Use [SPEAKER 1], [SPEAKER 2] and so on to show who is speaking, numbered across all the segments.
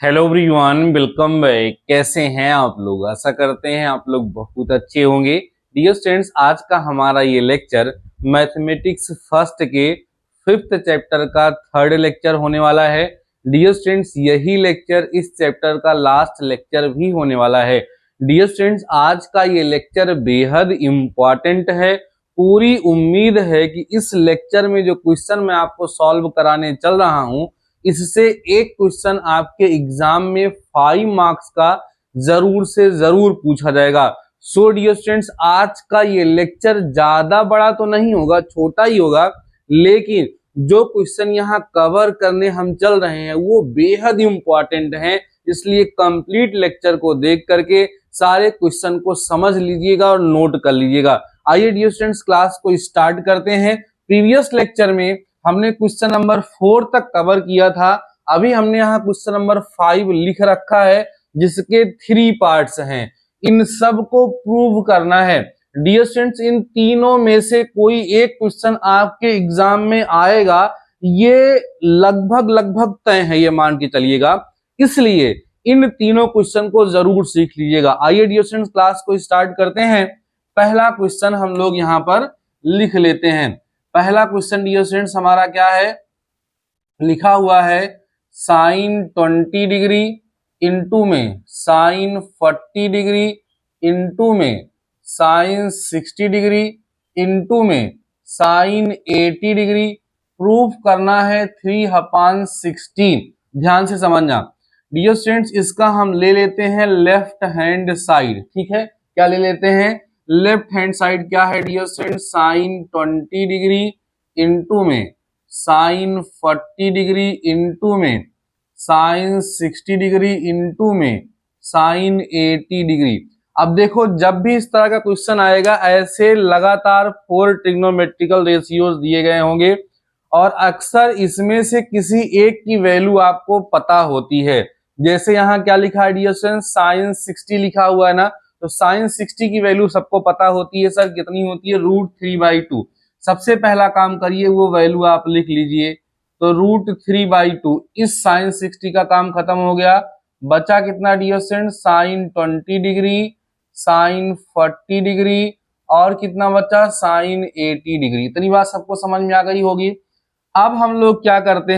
[SPEAKER 1] Hello everyone, welcome back. कैसे हैं आप लोग? आशा करते हैं आप लोग बहुत अच्छे होंगे। डियर स्टूडेंट्स, आज का हमारा ये लेक्चर मैथमेटिक्स फर्स्ट के फिफ्थ चैप्टर का थर्ड लेक्चर होने वाला है। डियर स्टूडेंट्स, यही लेक्चर इस चैप्टर का लास्ट लेक्चर भी होने वाला है। डियर स्टूडेंट्स, आज का ये लेक्चर बेहद इम्पॉर्टेंट है। पूरी उम्मीद है कि इस लेक्चर में जो क्वेश्चन मैं आपको सॉल्व कराने चल रहा हूं, इससे एक क्वेश्चन आपके एग्जाम में 5 मार्क्स का जरूर से जरूर पूछा जाएगा। सो डियर स्टूडेंट्स, आज का ये लेक्चर ज्यादा बड़ा तो नहीं होगा, छोटा ही होगा, लेकिन जो क्वेश्चन यहाँ कवर करने हम चल रहे हैं वो बेहद इंपॉर्टेंट हैं। इसलिए कंप्लीट लेक्चर को देख करके सारे क्वेश्चन को समझ लीजिएगा और नोट कर लीजिएगा। आइए डियर स्टूडेंट्स, क्लास को स्टार्ट करते हैं। प्रीवियस लेक्चर में हमने क्वेश्चन नंबर 4 तक कवर किया था। अभी हमने यहाँ क्वेश्चन नंबर 5 लिख रखा है, जिसके 3 पार्ट्स हैं। इन सब को प्रूव करना है। डियर स्टूडेंट्स, इन तीनों में से कोई एक क्वेश्चन आपके एग्जाम में आएगा, ये लगभग लगभग तय है, ये मान के चलिएगा। इसलिए इन तीनों क्वेश्चन को जरूर सीख लीजिएगा। आइए डियर स्टूडेंट्स, क्लास को स्टार्ट करते हैं। पहला क्वेश्चन हम लोग यहाँ पर लिख लेते हैं। पहला क्वेश्चन डियर स्टूडेंट्स हमारा क्या है? लिखा हुआ है साइन 20 डिग्री इंटू में साइन 40 डिग्री इंटू में साइन 60 डिग्री इंटू में साइन 80 डिग्री। प्रूफ करना है 3/16। ध्यान से समझना डियर स्टूडेंट्स, इसका हम ले लेते हैं लेफ्ट हैंड साइड। ठीक है, क्या ले लेते हैं? लेफ्ट हैंड साइड क्या है dear students? Sine 20 degree into में साइन 40 डिग्री इंटू में साइन 60 डिग्री इंटू में साइन 80 डिग्री। अब देखो, जब भी इस तरह का क्वेश्चन आएगा, ऐसे लगातार 4 ट्रिग्नोमेट्रिकल रेशियोज दिए गए होंगे और अक्सर इसमें से किसी एक की वैल्यू आपको पता होती है। जैसे यहाँ क्या लिखा है डियर स्टूडेंट्स? साइन 60 लिखा हुआ है ना, तो साइन 60 की वैल्यू सबको पता होती है सर, कितनी होती है? √3/2। सबसे पहला काम करिए, वो वैल्यू आप लिख लीजिए। तो √3/2। इस साइन 60 का काम खत्म हो गया। बचा कितना dear student? Sine 20 degree, sine 40 degree और कितना बचा? Sine 80 degree. इतनी बात सबको समझ में आ गई होगी। अब हम लोग क्या करते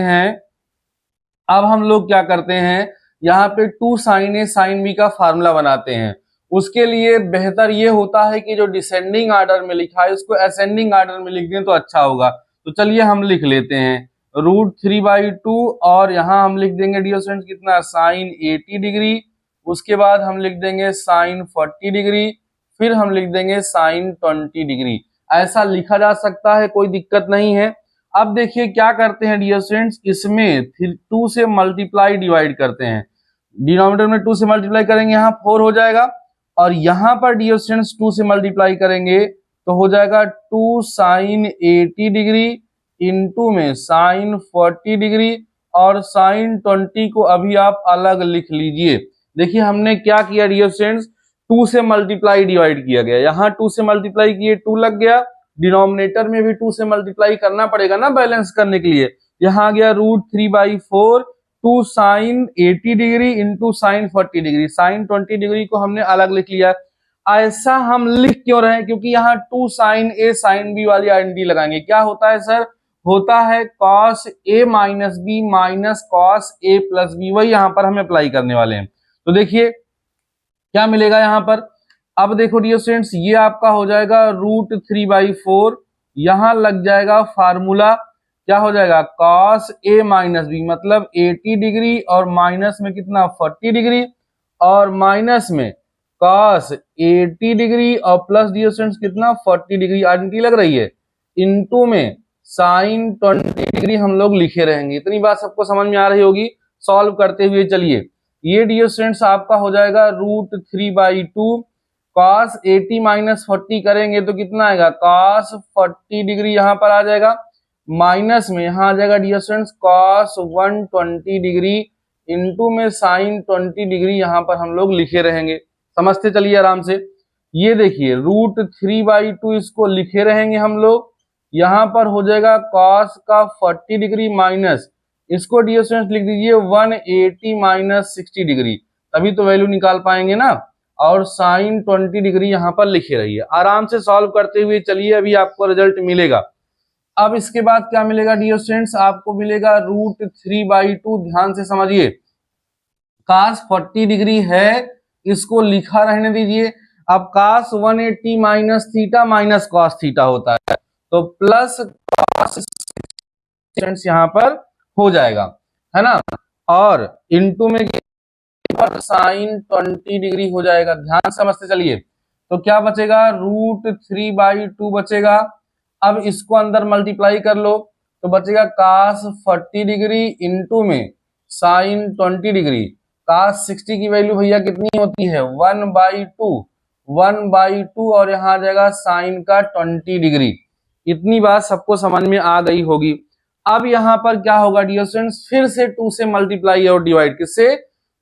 [SPEAKER 1] हैं, यहाँ पे 2 sin A sin B का फार्मूला बनाते हैं। उसके लिए बेहतर ये होता है कि जो डिसेंडिंग ऑर्डर में लिखा है उसको असेंडिंग ऑर्डर में लिख दें तो अच्छा होगा। तो चलिए हम लिख लेते हैं √3/2 और यहाँ हम लिख देंगे डियर स्टूडेंट्स कितना? Sine 80 degree. उसके बाद हम लिख देंगे साइन 40 डिग्री, फिर हम लिख देंगे साइन 20 डिग्री। ऐसा लिखा जा सकता है, कोई दिक्कत नहीं है। अब देखिए क्या करते हैं डियर स्टूडेंट्स, इसमें 2 से मल्टीप्लाई डिवाइड करते हैं। डिनोमिनेटर में 2 से मल्टीप्लाई करेंगे, यहाँ 4 हो जाएगा, और यहाँ पर डियर स्टूडेंट्स 2 से मल्टीप्लाई करेंगे तो हो जाएगा 2 साइन 80 डिग्री इंटू में साइन 40 डिग्री, और साइन 20 को अभी आप अलग लिख लीजिए। देखिए हमने क्या किया डियर स्टूडेंट्स, 2 से मल्टीप्लाई डिवाइड किया गया, यहाँ 2 से मल्टीप्लाई किए 2 लग गया, डिनोमिनेटर में भी 2 से मल्टीप्लाई करना पड़ेगा ना बैलेंस करने के लिए। यहाँ आ गया √3/4, 2 sine 80 degree into sine 40 degree. Sine 20 degree को हमने अलग लिख लिया। ऐसा हम लिख क्यों रहे हैं? क्योंकि यहाँ 2 साइन A साइन B वाली आइडेंटिटी लगाएंगे। क्या होता है सर? होता है cos A minus B minus cos A plus B। वही यहाँ पर हम अप्लाई करने वाले हैं। तो देखिए क्या मिलेगा यहाँ पर। अब देखो डियर स्टूडेंट्स, ये आपका हो जाएगा √3/4, यहाँ लग जाएगा फार्मूला, क्या हो जाएगा? cos A माइनस B मतलब 80 डिग्री और माइनस में कितना? 40 डिग्री, और माइनस में cos 80 डिग्री और प्लस डियर स्टूडेंट्स कितना? 40 डिग्री आइडेंटिटी लग रही है, इनटू में साइन 20 डिग्री हम लोग लिखे रहेंगे। इतनी बात सबको समझ में आ रही होगी। सॉल्व करते हुए चलिए, ये डियर स्टूडेंट्स आपका हो जाएगा √3/2, cos 80 माइनस 40 करेंगे तो कितना आएगा? cos 40 डिग्री यहाँ पर आ जाएगा, माइनस में यहाँ आ जाएगा dear students cos 120 degree into में साइन 20 डिग्री यहाँ पर हम लोग लिखे रहेंगे। समझते चलिए आराम से। ये देखिए √3/2 इसको लिखे रहेंगे हम लोग, यहाँ पर हो जाएगा cos का 40 डिग्री माइनस इसको डियर स्टूडेंट्स लिख दीजिए 180 माइनस 60 डिग्री, तभी तो वैल्यू निकाल पाएंगे ना। और साइन 20 डिग्री यहाँ पर लिखे रहिए, आराम से सॉल्व करते हुए चलिए, अभी आपको रिजल्ट मिलेगा। अब इसके बाद क्या मिलेगा डियर स्टूडेंट्स, आपको मिलेगा √3/2। ध्यान से समझिए, cos 40 डिग्री है, इसको लिखा रहने दीजिए। अब cos 180 minus theta minus cos theta होता है, तो प्लस कॉस यहाँ पर हो जाएगा, है ना। और इनटू में साइन 20 डिग्री हो जाएगा। ध्यान समझते चलिए, तो क्या बचेगा, √3/2 बचेगा। अब इसको अंदर मल्टीप्लाई कर लो, तो बचेगा cos 40 डिग्री इंटू में साइन 20 डिग्री। cos 60 की वैल्यू भैया कितनी होती है, 1/2 और यहाँ आ जाएगा साइन का 20 डिग्री। इतनी बात सबको समझ में आ गई होगी। अब यहाँ पर क्या होगा डियर स्टूडेंट्स, फिर से 2 से मल्टीप्लाई और डिवाइड, किससे,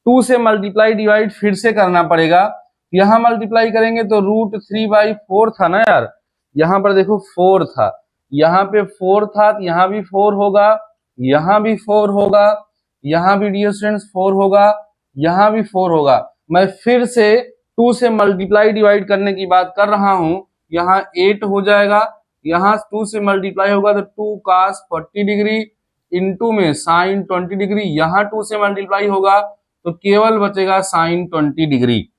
[SPEAKER 1] 2 से मल्टीप्लाई डिवाइड फिर से करना पड़ेगा। यहां मल्टीप्लाई करेंगे तो √3/4 था ना यार, यहां पर देखो 4 था, यहां पे 4 था, यहां भी 4 होगा, यहां भी 4 होगा, यहां भी डियर स्टूडेंट्स 4 होगा, यहां भी 4 होगा। मैं फिर से 2 से मल्टीप्लाई डिवाइड करने की बात कर रहा हूं, यहाँ 8 हो जाएगा, यहाँ 2 से मल्टीप्लाई होगा तो 2 cos 40 डिग्री इंटू में साइन 20 डिग्री, यहाँ 2 से मल्टीप्लाई होगा तो केवल बचेगा साइन 20 डिग्री।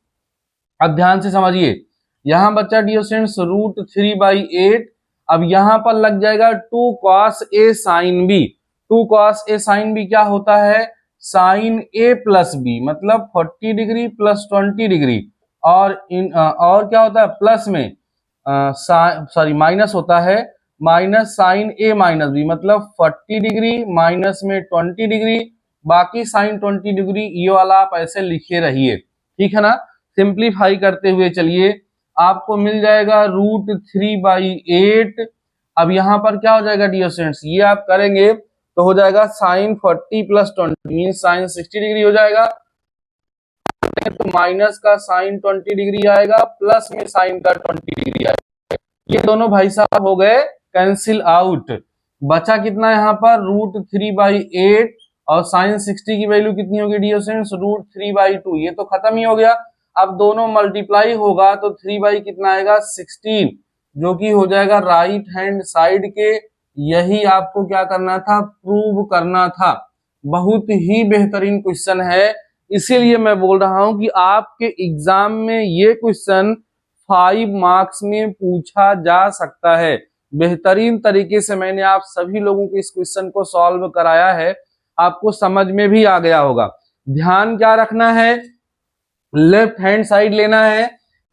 [SPEAKER 1] अब ध्यान से समझिए, यहां बच्चा डियर स्टूडेंट्स √3/8। अब यहां पर लग जाएगा 2 cos A sin B। 2 cos A sin B क्या होता है, साइन A प्लस B, मतलब 40 डिग्री प्लस 20 डिग्री। और और क्या होता है, प्लस में सॉरी माइनस होता है, minus sine A minus B, मतलब 40 डिग्री माइनस में 20 डिग्री, बाकी साइन 20 डिग्री, ये वाला आप ऐसे लिखे रहिए, ठीक है ना। सिंप्लीफाई करते हुए चलिए, आपको मिल जाएगा √3/8। अब यहाँ पर क्या हो जाएगा डियर स्टूडेंट्स, ये आप करेंगे तो हो जाएगा sine 40 plus 20 mean sine 60 degree हो जाएगा, तो माइनस का साइन 20 डिग्री आएगा, प्लस में साइन का 20 डिग्री आएगा। ये दोनों भाई साहब हो गए कैंसिल आउट, बचा कितना यहाँ पर √3/8 और साइन 60 की वैल्यू कितनी होगी डियर स्टूडेंट्स, √3/2। ये तो खत्म ही हो गया। अब दोनों मल्टीप्लाई होगा तो 3 कितना आएगा 16, जो कि हो जाएगा राइट हैंड साइड के। यही आपको क्या करना था, प्रूव करना था। बहुत ही बेहतरीन क्वेश्चन है, इसीलिए मैं बोल रहा हूं कि आपके एग्जाम में ये क्वेश्चन 5 मार्क्स में पूछा जा सकता है। बेहतरीन तरीके से मैंने आप सभी लोगों को इस क्वेश्चन को सॉल्व कराया है, आपको समझ में भी आ गया होगा। ध्यान क्या रखना है, लेफ्ट हैंड साइड लेना है,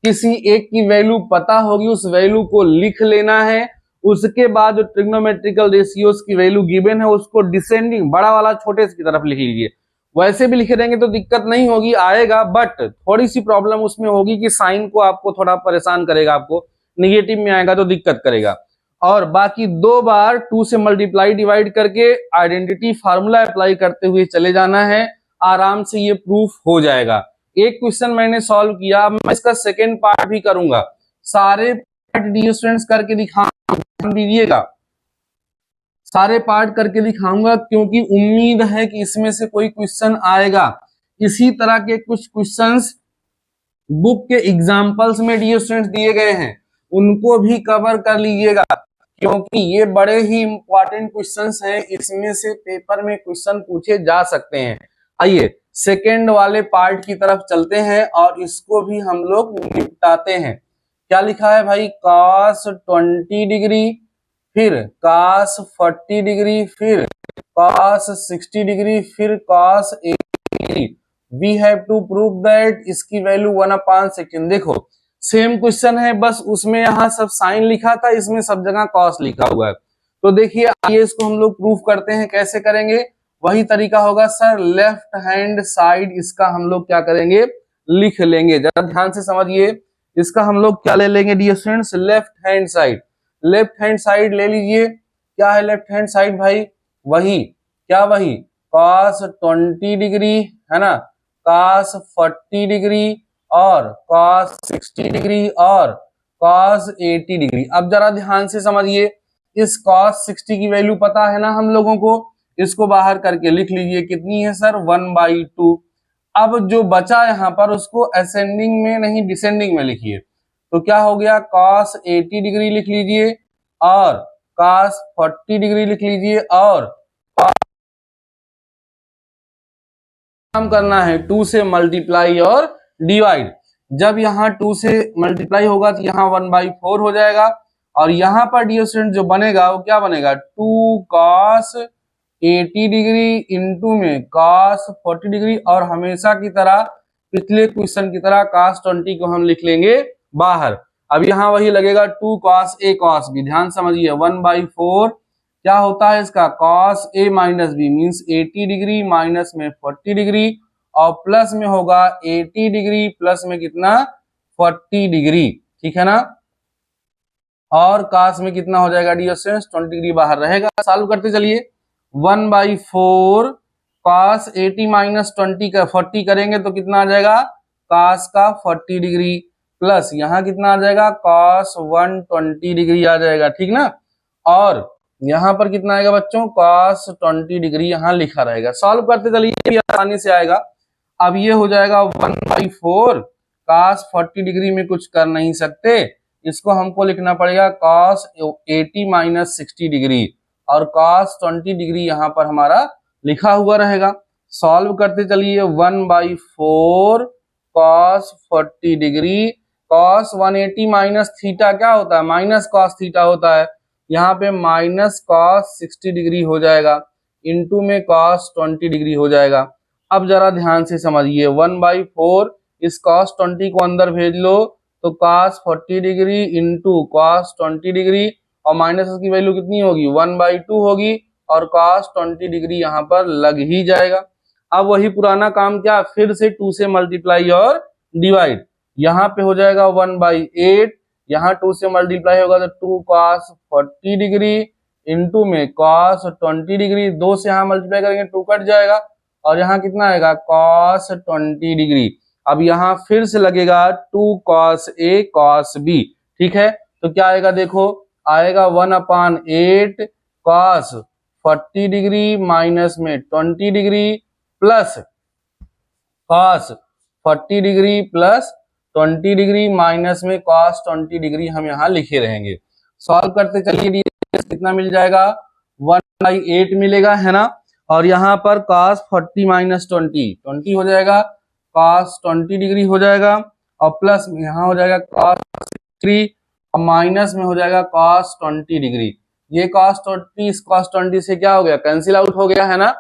[SPEAKER 1] किसी एक की वैल्यू पता होगी उस वैल्यू को लिख लेना है, उसके बाद जो ट्रिग्नोमेट्रिकल रेशियोज की वैल्यू गिवन है उसको डिसेंडिंग बड़ा वाला छोटे की तरफ लिख लीजिए। वैसे भी लिखे देंगे तो दिक्कत नहीं होगी, आएगा, बट थोड़ी सी प्रॉब्लम उसमें होगी कि साइन को आपको थोड़ा परेशान करेगा, आपको निगेटिव में आएगा तो दिक्कत करेगा। और बाकी 2 बार 2 से मल्टीप्लाई डिवाइड करके आइडेंटिटी फार्मूला अप्लाई करते हुए चले जाना है, आराम से ये प्रूफ हो जाएगा। एक क्वेश्चन मैंने सॉल्व किया, मैं इसका सेकेंड पार्ट भी करूंगा, सारे पार्ट डियर स्टूडेंट्स करके दीजिएगा, सारे पार्ट करके दिखाऊंगा, क्योंकि उम्मीद है कि इसमें से कोई क्वेश्चन आएगा। इसी तरह के कुछ क्वेश्चंस बुक के एग्जांपल्स में डियर स्टूडेंट्स दिए गए हैं, उनको भी कवर कर लीजिएगा, क्योंकि ये बड़े ही इंपॉर्टेंट क्वेश्चंस हैं, इसमें से पेपर में क्वेश्चन पूछे जा सकते हैं। आइए सेकेंड वाले पार्ट की तरफ चलते हैं और इसको भी हम लोग निपटाते हैं। क्या लिखा है भाई, cos 20 डिग्री, फिर cos 40 डिग्री, फिर cos 60 डिग्री, फिर cos 80 degree. We have to prove that इसकी वैल्यू 1/16। देखो सेम क्वेश्चन है, बस उसमें यहाँ सब साइन लिखा था, इसमें सब जगह cos लिखा हुआ है। तो देखिए आइए इसको हम लोग प्रूफ करते हैं, कैसे करेंगे, वही तरीका होगा सर, लेफ्ट हैंड साइड इसका हम लोग क्या करेंगे, लिख लेंगे। जरा ध्यान से समझिए, इसका हम लोग क्या ले लेंगे dear students, left hand side. Left hand side ले लीजिए, क्या है लेफ्ट हैंड साइड भाई, वही क्या, वही cos 20 डिग्री है ना, cos 40 डिग्री और cos 60 डिग्री और cos 80 डिग्री। अब जरा ध्यान से समझिए, इस cos 60 की वैल्यू पता है ना हम लोगों को, इसको बाहर करके लिख लीजिए, कितनी है सर 1/2। अब जो बचा यहाँ पर उसको असेंडिंग में नहीं डिसेंडिंग में लिखिए, तो क्या हो गया cos 80 डिग्री लिख लीजिए और cos 40 डिग्री लिख लीजिए और काम करना है 2 से मल्टीप्लाई और डिवाइड। जब यहाँ 2 से मल्टीप्लाई होगा तो यहाँ 1/4 हो जाएगा और यहाँ पर डियर स्टूडेंट जो बनेगा वो क्या बनेगा 2 cos 80 डिग्री इंटू में cos 40 डिग्री और हमेशा की तरह पिछले क्वेश्चन की तरह cos 20 को हम लिख लेंगे बाहर। अब यहाँ वही लगेगा 2 cos a cos b, ध्यान समझिए 1/4 क्या होता है इसका cos a minus B means 80 degree minus में 40 डिग्री और प्लस में होगा 80 डिग्री प्लस में कितना 40 डिग्री, ठीक है ना। और cos में कितना हो जाएगा डियर स्टूडेंट्स 20 डिग्री बाहर रहेगा। सॉल्व करते चलिए 1/4 cos 80 माइनस 20 का 40 करेंगे तो कितना आ जाएगा cos का 40 डिग्री प्लस यहाँ कितना आ जाएगा cos 120 डिग्री आ जाएगा, ठीक ना। और यहाँ पर कितना आएगा बच्चों cos 20 डिग्री यहाँ लिखा रहेगा। सॉल्व करते चलिए आसानी से आएगा। अब ये हो जाएगा 1/4 cos 40 डिग्री में कुछ कर नहीं सकते, इसको हमको लिखना पड़ेगा cos 80 माइनस 60 डिग्री और cos 20 डिग्री यहाँ पर हमारा लिखा हुआ रहेगा। सॉल्व करते चलिए 1/4 cos 40 degree cos 180 minus theta क्या होता है माइनस cos थीटा होता है, यहाँ पे माइनस cos 60 डिग्री हो जाएगा इंटू में cos 20 डिग्री हो जाएगा। अब जरा ध्यान से समझिए 1/4 इस cos 20 को अंदर भेज लो तो cos 40 degree into cos 20 degree और माइनस की वैल्यू कितनी होगी 1/2 होगी और cos 20 डिग्री यहाँ पर लग ही जाएगा। अब वही पुराना काम क्या फिर से 2 से मल्टीप्लाई और डिवाइड, यहाँ पे हो जाएगा 1/8, यहाँ 2 से मल्टीप्लाई होगा तो 2 cos 40 डिग्री इंटू में cos 20 डिग्री, 2 से यहाँ मल्टीप्लाई करेंगे 2 कट जाएगा और यहाँ कितना आएगा cos 20 डिग्री। अब यहाँ फिर से लगेगा 2 cos a cos b, ठीक है। तो क्या आएगा देखो आएगा 1/8 cos 40 डिग्री माइनस में 20 degree plus cos 40 degree plus 20 degree minus में cos 20 डिग्री हम यहाँ लिखे रहेंगे। सॉल्व करते चलिए कितना मिल जाएगा 1/8 मिलेगा है ना, और यहाँ पर cos 40 माइनस 20 हो जाएगा cos 20 डिग्री हो जाएगा और प्लस में यहाँ हो जाएगा cos 3 और माइनस में हो जाएगा cos 20 डिग्री। ये cos 20 इस cos 20 से क्या हो गया कैंसिल आउट हो गया है ना,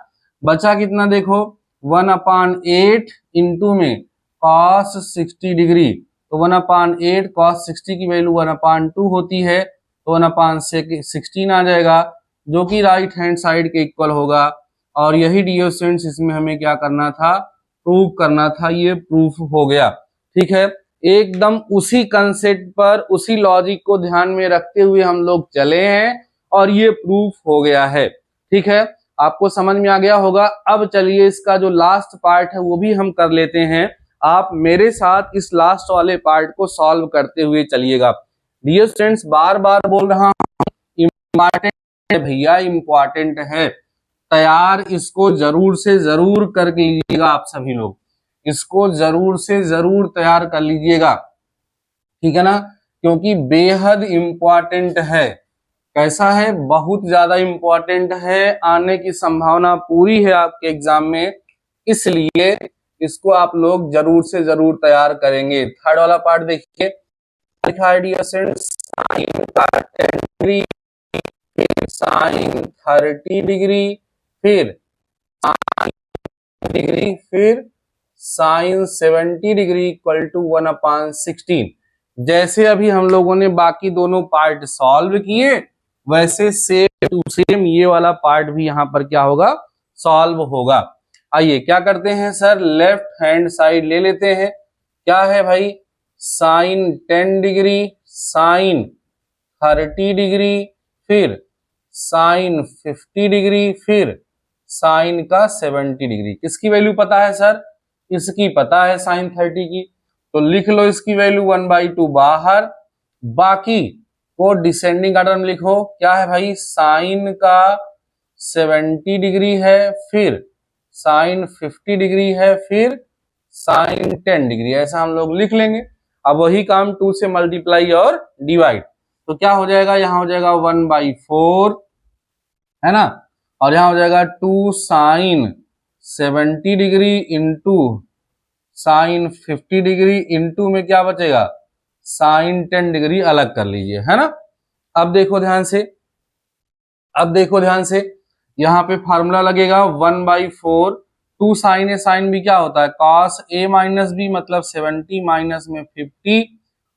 [SPEAKER 1] बचा कितना देखो 1/8 इंटू में cos 60 डिग्री, तो 1/8 cos 60 की वैल्यू 1/2 होती है तो 1/16 आ जाएगा जो कि राइट हैंड साइड के इक्वल होगा। और यही डियर स्टूडेंट्स इसमें हमें क्या करना था प्रूव करना था, ये प्रूफ हो गया, ठीक है। एकदम उसी कंसेप्ट पर उसी लॉजिक को ध्यान में रखते हुए हम लोग चले हैं और ये प्रूफ हो गया है, ठीक है। आपको समझ में आ गया होगा। अब चलिए इसका जो लास्ट पार्ट है वो भी हम कर लेते हैं। आप मेरे साथ इस लास्ट वाले पार्ट को सॉल्व करते हुए चलिएगा। डियर स्टूडेंट्स बार बार बोल रहा हूं इम्पॉर्टेंट है भैया, इम्पॉर्टेंट है, तैयार इसको जरूर से जरूर कर लीजिएगा आप सभी लोग, इसको जरूर से जरूर तैयार कर लीजिएगा, ठीक है ना, क्योंकि बेहद इम्पॉर्टेंट है। कैसा है बहुत ज्यादा इम्पॉर्टेंट है, आने की संभावना पूरी है आपके एग्जाम में, इसलिए इसको आप लोग जरूर से जरूर तैयार करेंगे। थर्ड वाला पार्ट देखिए लिखा है डियर स्टूडेंट्स साइन का 10 डिग्री फिर साइन 30 डिग्री फिर डिग्री फिर साइन 70 डिग्री इक्वल टू 1/16। जैसे अभी हम लोगों ने बाकी दोनों पार्ट सॉल्व किए वैसे सेम टू सेम ये वाला पार्ट भी यहाँ पर क्या होगा सॉल्व होगा। आइए क्या करते हैं सर लेफ्ट हैंड साइड ले लेते हैं, क्या है भाई साइन 10 डिग्री साइन 30 डिग्री फिर साइन 50 डिग्री फिर साइन का 70 डिग्री। किसकी वैल्यू पता है सर, इसकी पता है साइन 30 की, तो लिख लो इसकी वैल्यू 1/2 बाहर, बाकी को डिसेंडिंग ऑर्डर में लिखो। क्या है भाई साइन का 70 डिग्री है, फिर साइन 50 डिग्री है, फिर साइन 10 डिग्री, ऐसा हम लोग लिख लेंगे। अब वही काम 2 से मल्टीप्लाई और डिवाइड, तो क्या हो जाएगा, यहाँ हो जाएगा 1/4, है ना, और यहाँ हो जाएगा 2 sine 70 degree into sine 50 degree into में क्या बचेगा, साइन 10 डिग्री अलग कर लीजिए, है ना। अब देखो ध्यान से, यहाँ पे फार्मूला लगेगा 1/4, 2 साइन ए, साइन बी क्या होता है, कॉस ए माइनस बी, मतलब 70 माइनस में 50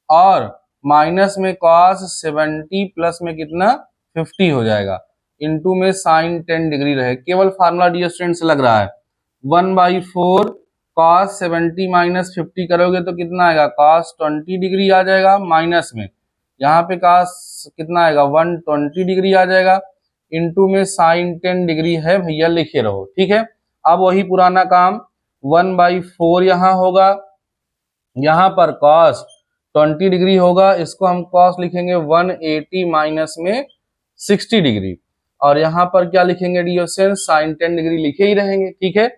[SPEAKER 1] और माइनस में कॉस 70 प्लस में कितना 50 हो जाएगा, इंटू में साइन 10 डिग्री रहे। केवल फार्मूला डियर स्टूडेंट्स लग रहा है, 1/4 कॉस 70 माइनस 50 करोगे तो कितना आएगा, कॉस 20 डिग्री आ जाएगा, माइनस में यहाँ पे कॉस कितना आएगा 120 डिग्री आ जाएगा, इंटू में साइन 10 डिग्री है भैया, लिखे रहो, ठीक है। अब वही पुराना काम 1/4 यहाँ होगा, यहाँ पर कॉस 20 डिग्री होगा, इसको हम कॉस लिखेंगे 180 माइनस में 60 डिग्री, और यहाँ पर क्या लिखेंगे डियर स्टूडेंट्स, साइन 10 डिग्री लिखे ही रहेंगे, ठीक है।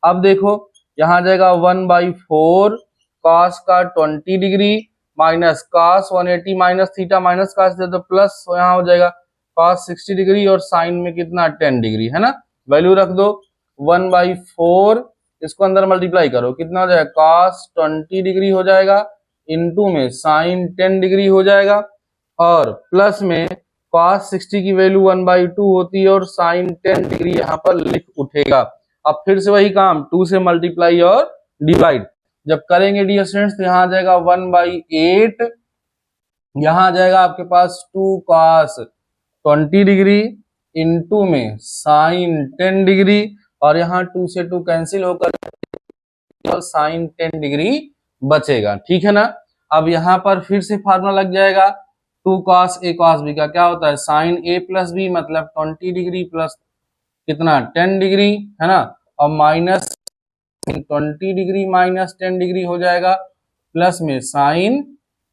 [SPEAKER 1] अब देखो यहाँ आ जाएगा 1/4 कॉस का 20 degree minus cos 180 minus theta minus cos दे तो प्लस, यहाँ हो जाएगा कॉस 60 डिग्री और साइन में कितना 10 डिग्री, है ना, वैल्यू रख दो 1/4, इसको अंदर मल्टीप्लाई करो, कितना हो जाएगा, कॉस 20 डिग्री हो जाएगा, इंटू में साइन 10 डिग्री हो जाएगा, और प्लस में कॉस 60 की वैल्यू 1/2 होती है और साइन 10 डिग्री यहाँ पर लिख उठेगा। अब फिर से वही काम 2 से मल्टीप्लाई और डिवाइड जब करेंगे डियर स्टूडेंट्स, तो यहाँ आ जाएगा 1/8, यहाँ आ जाएगा आपके पास 2 कॉस 20 डिग्री इंटू में साइन 10 डिग्री, और यहाँ 2 से 2 कैंसिल होकर साइन 10 डिग्री बचेगा, ठीक है ना। अब यहाँ पर फिर से फार्मूला लग जाएगा 2 कॉस ए कॉस बी का क्या होता है, साइन ए प्लस बी, मतलब 20 डिग्री प्लस कितना 10 डिग्री, है ना, और माइनस 20 डिग्री माइनस 10 डिग्री हो जाएगा, प्लस में साइन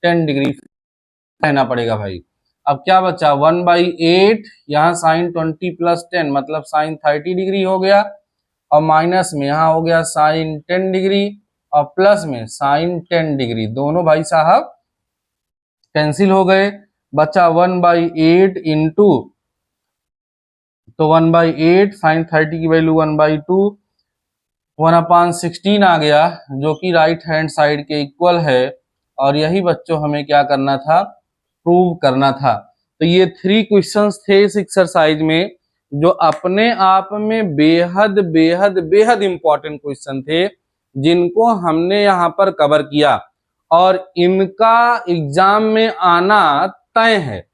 [SPEAKER 1] 10 डिग्री रहना पड़ेगा भाई। अब क्या बचा 1/8, यहाँ साइन 20 प्लस 10 मतलब साइन 30 डिग्री हो गया, और माइनस में यहाँ हो गया साइन 10 डिग्री और प्लस में साइन 10 डिग्री, दोनों भाई साहब कैंसिल हो गए, बचा 1/8 इंटू, तो 1/8 साइन 30 की वैल्यू 1/2, 1/16 आ गया, जो कि राइट हैंड साइड के इक्वल है, और यही बच्चों हमें क्या करना था, प्रूव करना था। तो ये 3 क्वेश्चंस थे इस एक्सरसाइज में, जो अपने आप में बेहद बेहद बेहद इंपॉर्टेंट क्वेश्चन थे, जिनको हमने यहाँ पर कवर किया, और इनका एग्जाम में आना तय है।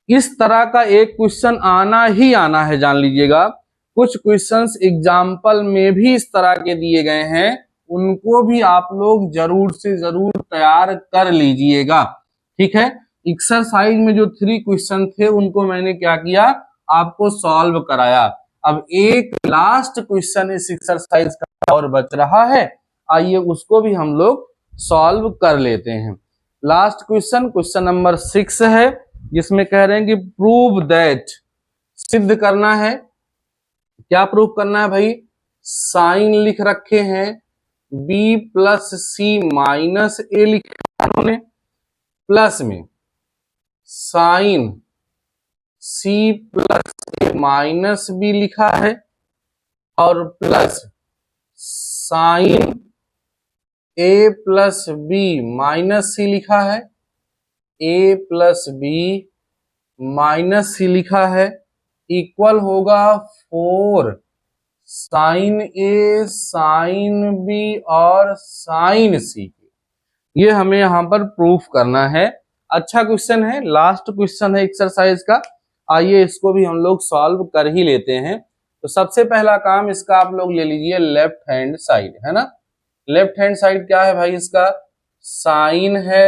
[SPEAKER 1] इस तरह का एक क्वेश्चन आना ही आना है, जान लीजिएगा। कुछ क्वेश्चंस एग्जाम्पल में भी इस तरह के दिए गए हैं, उनको भी आप लोग जरूर से जरूर तैयार कर लीजिएगा, ठीक है। एक्सरसाइज में जो 3 क्वेश्चन थे उनको मैंने क्या किया, आपको सॉल्व कराया। अब एक लास्ट क्वेश्चन इस एक्सरसाइज का और बच रहा है, आइए उसको भी हम लोग सॉल्व कर लेते हैं। लास्ट क्वेश्चन नंबर 6 है, जिसमें कह रहे हैं कि प्रूव दैट, सिद्ध करना है। क्या प्रूव करना है भाई, साइन लिख रखे हैं b plus C minus A लिखा उन्होंने, प्लस में sine c plus A minus B लिखा है, और plus sine a plus B minus C लिखा है, a plus B minus C लिखा है, इक्वल होगा 4 साइन ए साइन बी और साइन सी के। ये हमें यहाँ पर प्रूफ करना है। अच्छा क्वेश्चन है, लास्ट क्वेश्चन है एक्सरसाइज का, आइए इसको भी हम लोग सॉल्व कर ही लेते हैं। तो सबसे पहला काम इसका आप लोग ले लीजिए लेफ्ट हैंड साइड, है ना। लेफ्ट हैंड साइड क्या है भाई, इसका साइन है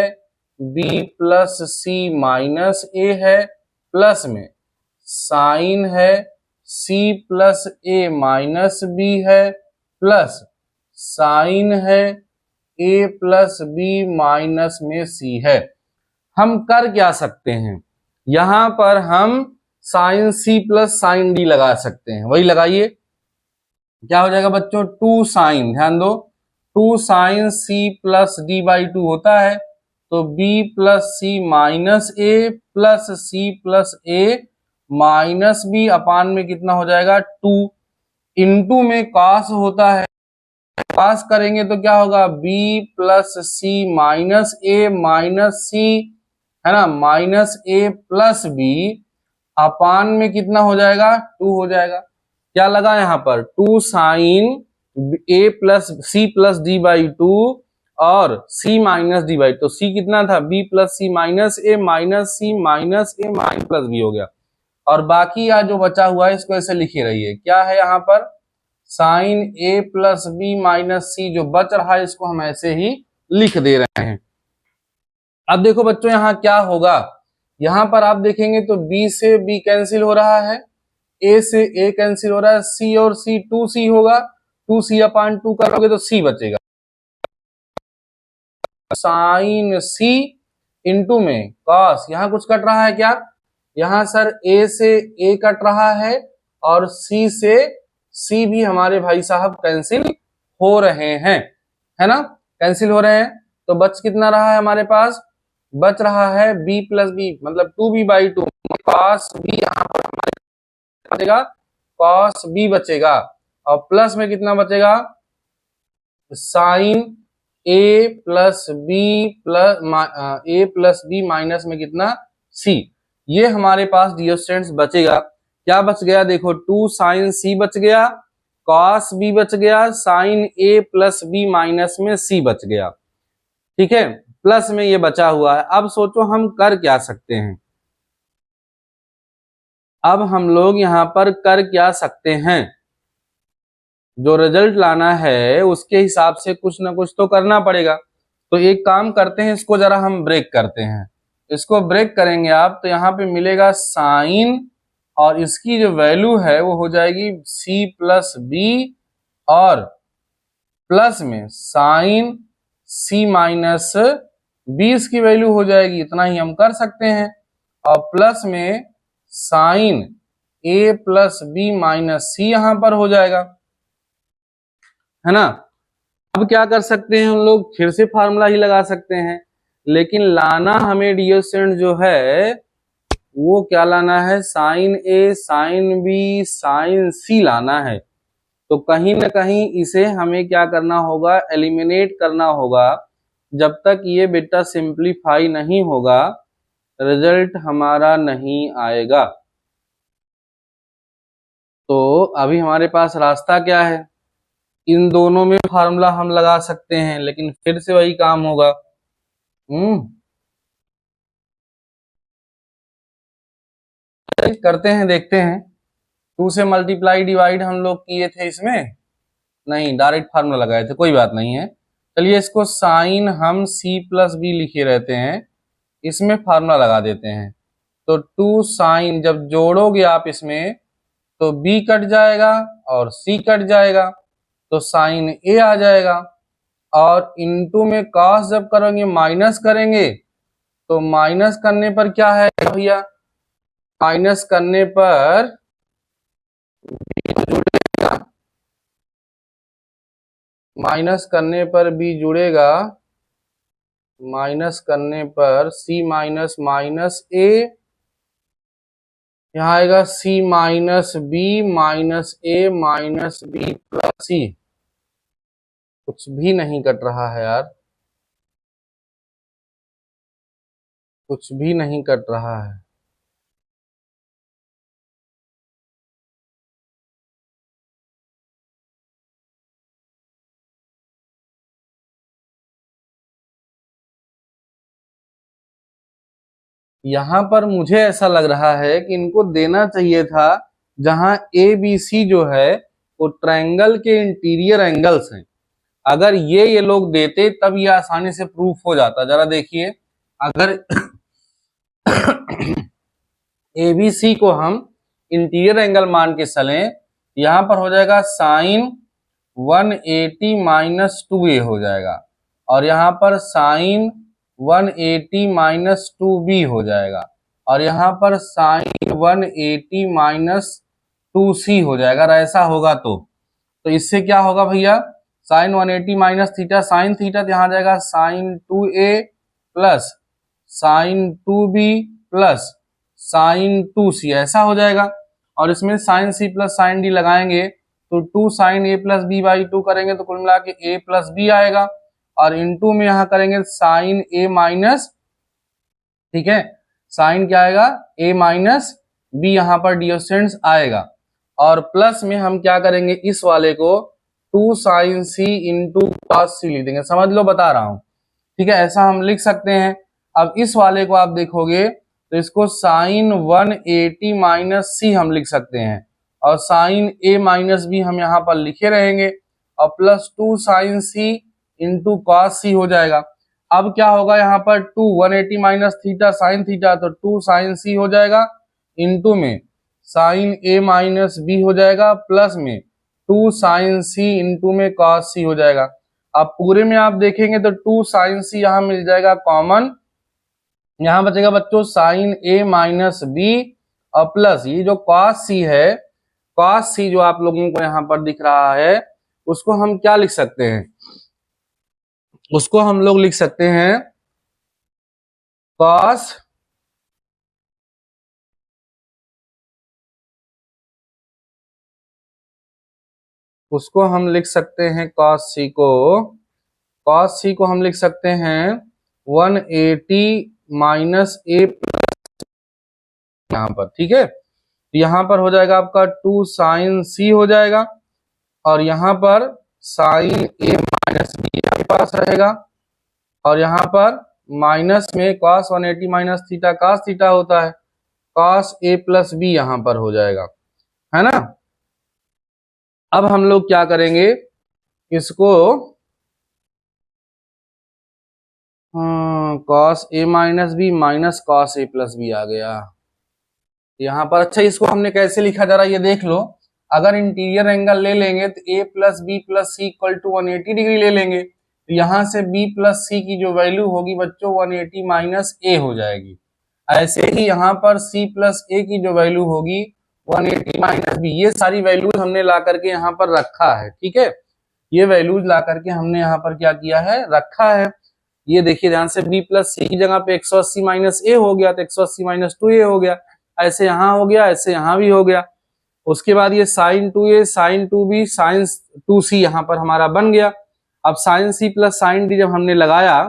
[SPEAKER 1] b प्लस सी माइनस ए है, प्लस में साइन है c plus A minus B है, प्लस साइन है a प्लस बी माइनस में c है। हम कर क्या सकते हैं, यहां पर हम sine C plus sine D लगा सकते हैं, वही लगाइए। क्या हो जाएगा बच्चों, 2 साइन, ध्यान दो, 2 sine C plus D by 2 होता है, तो B plus C minus A plus C plus A minus B upon में कितना हो जाएगा 2, इंटू में कॉस होता है, कॉस करेंगे तो क्या होगा b plus C minus A minus सी, है ना, minus A plus B upon में कितना हो जाएगा 2 हो जाएगा। क्या लगा यहाँ पर 2 sine A plus C plus D by 2 और c माइनस डी बाई, तो c कितना था b plus C minus A minus C minus A minus plus B हो गया। और बाकी यहाँ जो बचा हुआ है इसको ऐसे लिखे रहिए, क्या है यहाँ पर sign A plus B minus सी, जो बच रहा है इसको हम ऐसे ही लिख दे रहे हैं। अब देखो बच्चों यहाँ क्या होगा, यहाँ पर आप देखेंगे तो b से b कैंसिल हो रहा है, a से a कैंसिल हो रहा है, c और c 2c होगा, 2c अपान 2 करोगे तो c बचेगा, साइन c इंटू में कॉस, यहाँ कुछ कट रहा है क्या, यहाँ सर a से a कट रहा है और c से c भी हमारे भाई साहब कैंसिल हो रहे हैं, है ना, कैंसिल हो रहे हैं। तो बच कितना रहा है हमारे पास, बच रहा है b प्लस बी मतलब 2b बाई 2, कॉस b यहाँ पर हमारे बचेगा, कॉस b बचेगा, और प्लस में कितना बचेगा sine a plus B plus A plus B minus में कितना c, ये हमारे पास डियर स्टूडेंट्स बचेगा। क्या बच गया देखो, 2 साइन c बच गया, कॉस b बच गया, sine a plus B minus में c बच गया, ठीक है, प्लस में ये बचा हुआ है। अब सोचो हम कर क्या सकते हैं, अब हम लोग यहाँ पर कर क्या सकते हैं, जो रिजल्ट लाना है उसके हिसाब से कुछ ना कुछ तो करना पड़ेगा। तो एक काम करते हैं, इसको जरा हम ब्रेक करते हैं, इसको ब्रेक करेंगे आप तो यहाँ पे मिलेगा साइन और इसकी जो वैल्यू है वो हो जाएगी c प्लस बी और प्लस में साइन c माइनस बी इसकी वैल्यू हो जाएगी, इतना ही हम कर सकते हैं, और प्लस में sine a plus B minus C यहां पर हो जाएगा, है ना। अब क्या कर सकते हैं हम लोग, फिर से फार्मूला ही लगा सकते हैं, लेकिन लाना हमें डियर स्टूडेंट जो है वो क्या लाना है, sign A sine B sign सी लाना है। तो कहीं ना कहीं इसे हमें क्या करना होगा, एलिमिनेट करना होगा, जब तक ये बेटा सिंप्लीफाई नहीं होगा रिजल्ट हमारा नहीं आएगा। तो अभी हमारे पास रास्ता क्या है, इन दोनों में फार्मूला हम लगा सकते हैं, लेकिन फिर से वही काम होगा। करते हैं, देखते हैं, 2 से मल्टीप्लाई डिवाइड हम लोग किए थे, इसमें नहीं डायरेक्ट फार्मूला लगाए थे, कोई बात नहीं है। चलिए इसको साइन हम c प्लस बी लिखे रहते हैं, इसमें फार्मूला लगा देते हैं। तो 2 साइन जब जोड़ोगे आप इसमें तो b कट जाएगा और c कट जाएगा, तो साइन a आ जाएगा, और इनटू में कॉस जब करेंगे माइनस करेंगे तो माइनस करने पर क्या है भैया, माइनस करने पर माइनस करने पर b जुड़ेगा, माइनस करने पर c माइनस माइनस a, यहाँ आएगा c minus B minus A minus B plus सी, कुछ भी नहीं कट रहा है यार, कुछ भी नहीं कट रहा है। यहाँ पर मुझे ऐसा लग रहा है कि इनको देना चाहिए था, जहां ए बी सी जो है वो ट्रायंगल के इंटीरियर एंगल्स हैं, अगर ये लोग देते तब ये आसानी से प्रूफ हो जाता। जरा देखिए, अगर ए बी सी को हम इंटीरियर एंगल मान के चलें, यहाँ पर हो जाएगा साइन 180 माइनस 2a हो जाएगा, और यहाँ पर साइन 180 माइनस 2b हो जाएगा, और यहाँ पर साइन 180 माइनस 2c हो जाएगा। अगर ऐसा होगा तो इससे क्या होगा भैया, sine 180 minus theta sine theta, यहाँ जाएगा sine 2a plus sine 2b plus sine 2c, ऐसा हो जाएगा। और इसमें sine c plus sine d लगाएंगे तो 2 sine a plus b by 2 करेंगे तो कुल मिला के a प्लस b आएगा, और इनटू में यहाँ करेंगे साइन a माइनस, ठीक है, साइन क्या आएगा, a माइनस b यहाँ पर डियर स्टूडेंट्स आएगा। और प्लस में हम क्या करेंगे, इस वाले को 2 sine c into cos c लिख देंगे, समझ लो बता रहा हूं, ठीक है, ऐसा हम लिख सकते हैं। अब इस वाले को आप देखोगे तो इसको साइन 180 माइनस c हम लिख सकते हैं, और साइन a माइनस b हम यहाँ पर लिखे रहेंगे, और plus 2 sine c into cos c हो जाएगा। अब क्या होगा यहाँ पर 2 180 माइनस थीटा साइन थीटा, तो 2 साइन c हो जाएगा, इंटू में साइन a माइनस b हो जाएगा, प्लस में 2 साइन c इंटू में कॉस c हो जाएगा। अब पूरे में आप देखेंगे तो 2 साइन c यहाँ मिल जाएगा कॉमन, यहाँ बचेगा बच्चों साइन a माइनस b, और प्लस ये जो कॉस c है, कॉस c जो आप लोगों को यहाँ पर दिख रहा है, उसको हम क्या लिख सकते हैं, उसको हम लोग लिख सकते हैं कॉस उसको हम लिख सकते हैं कॉस c को हम लिख सकते हैं 180 माइनस a यहाँ पर, ठीक है, यहाँ पर हो जाएगा आपका 2 साइन c हो जाएगा, और यहाँ पर साइन a माइनस b आपके पास रहेगा, और यहाँ पर माइनस में cos 180 minus theta cos theta होता है, कॉस a प्लस b यहाँ पर हो जाएगा, है ना। अब हम लोग क्या करेंगे, इसको cos a minus B minus cos a plus B आ गया यहाँ पर। अच्छा, इसको हमने कैसे लिखा जा रहा है ये देख लो। अगर इंटीरियर एंगल ले लेंगे तो a plus B plus C equal to 180 degree ले लेंगे, तो यहाँ से b प्लस सी की जो वैल्यू होगी बच्चों 180 माइनस a हो जाएगी। ऐसे ही यहाँ पर c प्लस a की जो वैल्यू होगी 180 माइनस b। ये सारी वैल्यूज हमने ला करके यहाँ पर रखा है, ठीक है, ये वैल्यूज ला करके हमने यहाँ पर क्या किया है, रखा है। ये देखिए ध्यान से, b प्लस सी की जगह पे 180 माइनस a हो गया तो 180 माइनस 2a हो गया, ऐसे यहाँ हो गया, ऐसे यहाँ भी हो गया। उसके बाद ये sign 2a sign 2b sign 2c यहाँ पर हमारा बन गया। अब sine c plus sine d जब हमने लगाया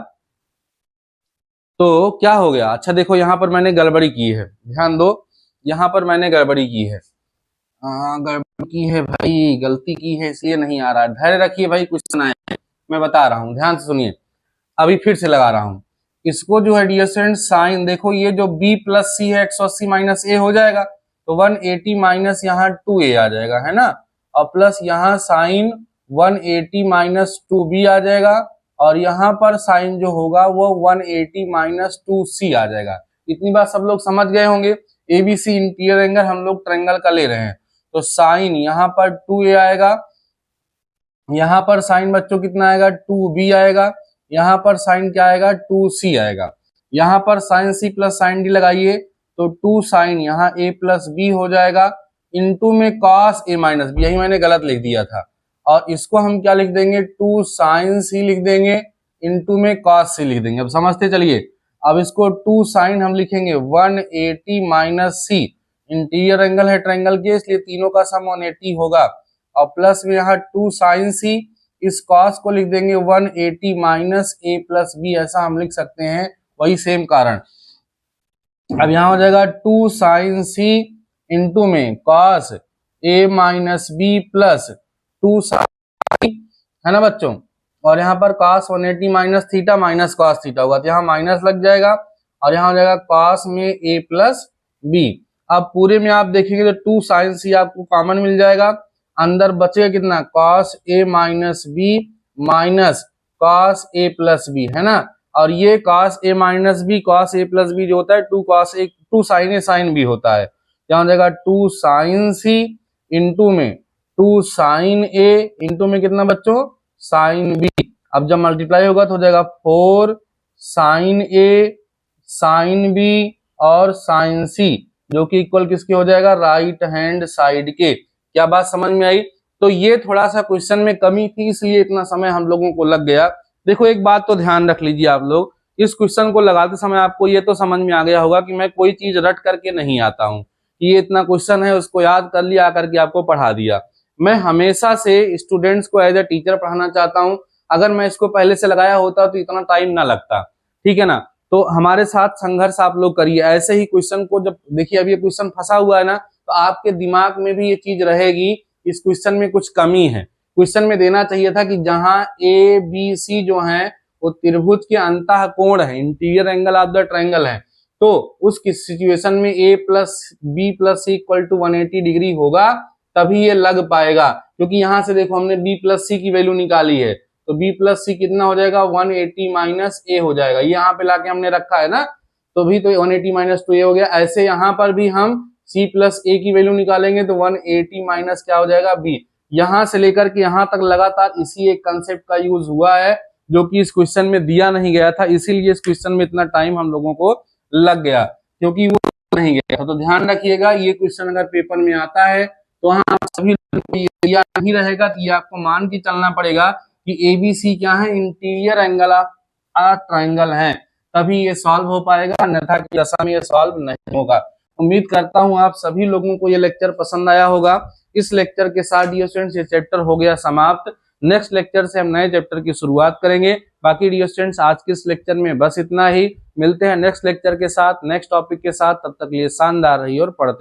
[SPEAKER 1] तो क्या हो गया, अच्छा देखो यहाँ पर मैंने गड़बड़ी की है, ध्यान दो, यहाँ पर मैंने गड़बड़ी की है, गड़बड़ी की है भाई, गलती की है इसलिए नहीं आ रहा है, धैर्य रखिए भाई, कुछ सुना है मैं बता रहा हूँ, ध्यान से सुनिए। अभी फिर से लगा रहा हूँ इसको, जो है डियर स्टूडेंट साइन, देखो ये जो b प्लस सी है 180 माइनस a हो जाएगा, तो 180 माइनस यहाँ 2a आ जाएगा, है ना, और प्लस यहाँ साइन 180 माइनस 2b आ जाएगा, और यहाँ पर साइन जो होगा वो 180 माइनस 2c आ जाएगा। इतनी बात सब लोग समझ गए होंगे। ABC इंटीरियर एंगल हम लोग ट्रायंगल का ले रहे हैं, तो साइन यहाँ पर 2a आएगा, यहाँ पर साइन बच्चों कितना आएगा 2b आएगा, यहाँ पर साइन क्या आएगा 2c आएगा, यहाँ पर sine c plus sine d लगाइए तो 2 साइन यहाँ a प्लस b हो जाएगा, इनटू में cos a माइनस b, यही मैंने गलत लिख दिया था, और इसको हम क्या लिख देंगे 2 साइन c लिख देंगे, इनटू में cos c लिख देंगे। अब समझते चलिए, अब इसको 2 साइन हम लिखेंगे 180 माइनस c, इंटीरियर एंगल है ट्रायंगल के इसलिए तीनों का सम 180 होगा, और प्लस में यहाँ 2 साइन c, इस cos को लिख देंगे 180 माइनस a प्लस b, ऐसा हम लिख सकते हैं, वही सेम कारण। अब यहाँ हो जाएगा 2 साइन c इंटू में cos a minus b plus 2 sine, है ना बच्चों, और यहाँ पर cos 180 minus theta minus cos theta होगा, तो यहाँ माइनस लग जाएगा, और यहाँ हो जाएगा cos में a प्लस b। अब पूरे में आप देखेंगे तो 2 साइन c आपको कॉमन मिल जाएगा, अंदर बचेगा कितना cos a minus b minus cos a plus b, है ना, और ये cos a minus b cos a plus b जो होता है 2 साइन a साइन b होता है, यहाँ हो जाएगा 2 साइन c इंटू में 2 साइन a इंटू में कितना बच्चों साइन b। अब जब मल्टीप्लाई होगा तो हो जाएगा 4 साइन a साइन b और साइन c, जो कि इक्वल किसके हो जाएगा, राइट हैंड साइड के। क्या बात समझ में आई? तो ये थोड़ा सा क्वेश्चन में कमी थी, इसलिए इतना समय हम लोगों को लग गया। देखो एक बात तो ध्यान रख लीजिए आप लोग, इस क्वेश्चन को लगाते समय आपको ये तो समझ में आ गया होगा कि मैं कोई चीज रट करके नहीं आता हूँ, ये इतना क्वेश्चन है उसको याद कर लिया, आकर के आपको पढ़ा दिया। मैं हमेशा से स्टूडेंट्स को एज ए टीचर पढ़ाना चाहता हूँ। अगर मैं इसको पहले से लगाया होता तो इतना टाइम ना लगता, ठीक है ना। तो हमारे साथ संघर्ष आप लोग करिए। ऐसे ही क्वेश्चन को जब देखिए, अब ये क्वेश्चन फंसा हुआ है ना, तो आपके दिमाग में भी ये चीज रहेगी, इस क्वेश्चन में कुछ कमी है। क्वेश्चन में देना चाहिए था कि जहां ए बी सी जो है वो त्रिभुज के अंतः कोण है, interior angle of the triangle है, तो उस सिचुएशन में A plus B plus C equal to 180 degree होगा, तभी ये लग पाएगा। क्योंकि यहां से देखो हमने बी प्लस सी की वैल्यू निकाली है, तो b प्लस सी कितना हो जाएगा, 180 माइनस ए हो जाएगा। ये यहाँ पे लाके हमने रखा है ना, तो भी तो 180 माइनस 2a हो गया। ऐसे यहाँ पर भी हम c प्लस ए की वैल्यू निकालेंगे तो 180 माइनस क्या हो जाएगा, b। यहाँ से लेकर के यहाँ तक लगातार इसी एक कंसेप्ट का यूज हुआ है, जो कि इस क्वेश्चन में दिया नहीं गया था, इसीलिए इस क्वेश्चन में इतना टाइम हम लोगों को लग गया, क्योंकि वो नहीं गया। तो ध्यान रखिएगा, ये क्वेश्चन अगर पेपर में आता है तो वहाँ आप सभी दिया नहीं रहेगा, तो ये आपको मान के चलना पड़ेगा कि एबीसी क्या है, interior angle of a triangle है, तभी ये सॉल्व हो पाएगा, अन्यथा की दशा में ये सॉल्व नहीं होगा। उम्मीद करता हूं आप सभी लोगों को ये लेक्चर पसंद आया होगा। इस लेक्चर के साथ डियर स्टूडेंट्स ये चैप्टर हो गया समाप्त। नेक्स्ट लेक्चर से हम नए चैप्टर की शुरुआत करेंगे। बाकी डियर स्टूडेंट्स आज के इस लेक्चर में बस इतना ही। मिलते हैं नेक्स्ट लेक्चर के साथ, नेक्स्ट टॉपिक के साथ। तब तक लिए शानदार रहिए और पढ़ते